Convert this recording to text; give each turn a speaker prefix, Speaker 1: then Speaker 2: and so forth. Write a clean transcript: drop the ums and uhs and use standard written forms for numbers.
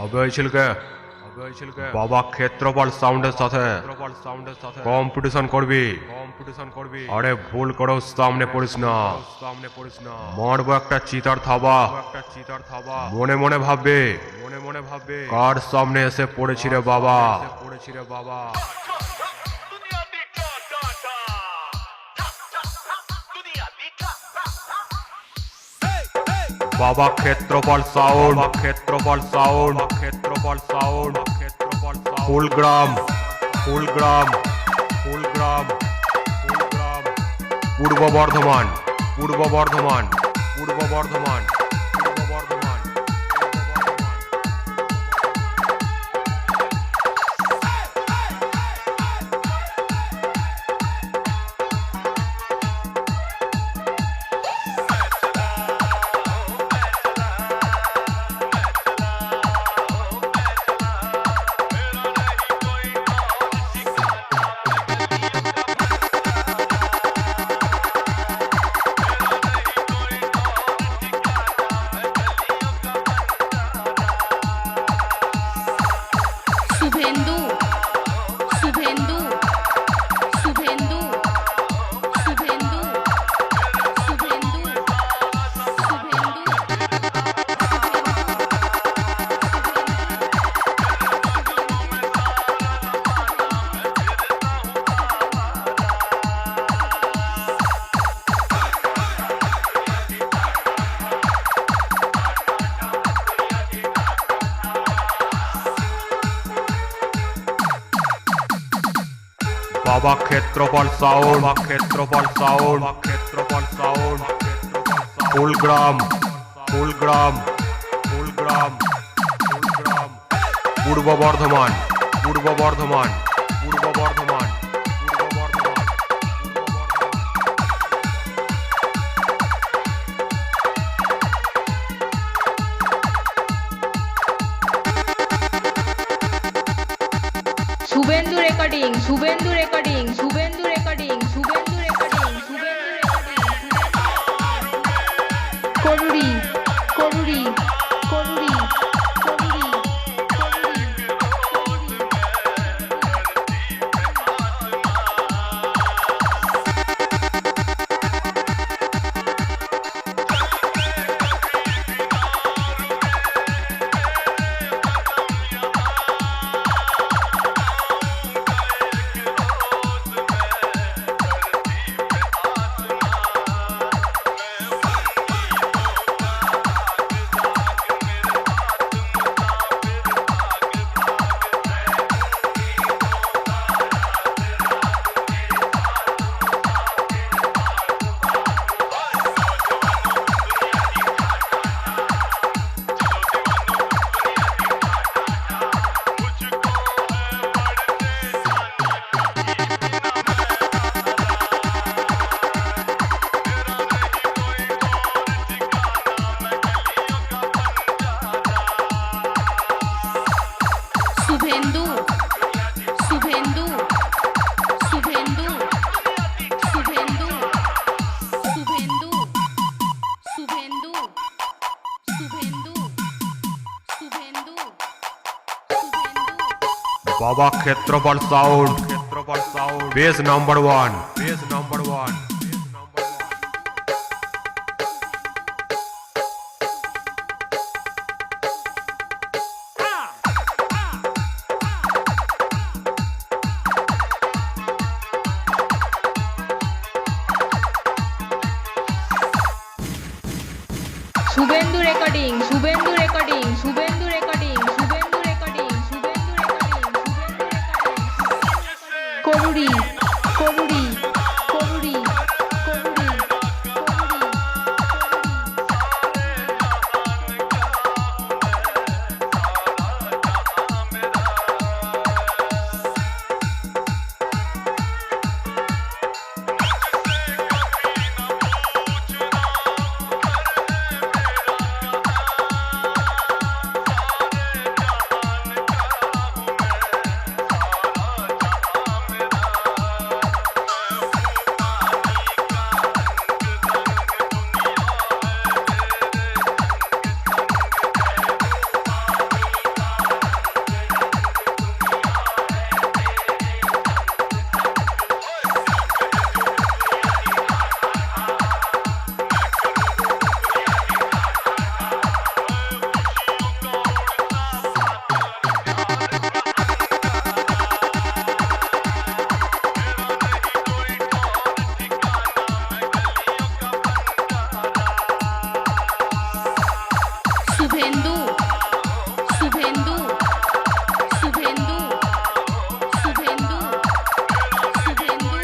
Speaker 1: হবে হয়েছিল কে বাবা ক্ষেত্রপাল সাউন্ডের সাথে কম্পিটিশন করবি আরে ভুল করেও সামনে পড়িস না মারবো একটা চিতার থাবা মনে মনে ভাববে কার সামনে এসে পড়েছি রে বাবা বাবা ক্ষেত্রপাল সাউন্ড ফুলগ্রাম পূর্ব বর্ধমান
Speaker 2: शुभेंदु शुभेंदु शुभेंदु शुभेंदु शुभेंदु
Speaker 1: বাবা ক্ষেত্রপাল সাউন্ড ফুলগ্রাম পূর্ব বর্ধমান
Speaker 2: शुभेंदु रेकर्डिंग कोरुरी शुभेंदु शुभेंदु शुभेंदु शुभेंदु शुभेंदु शुभेंदु शुभेंदु शुभेंदु
Speaker 1: বাবা Kshetrapal sound base number 1
Speaker 2: Shubhendu recording कोरुरी শুভেন্দু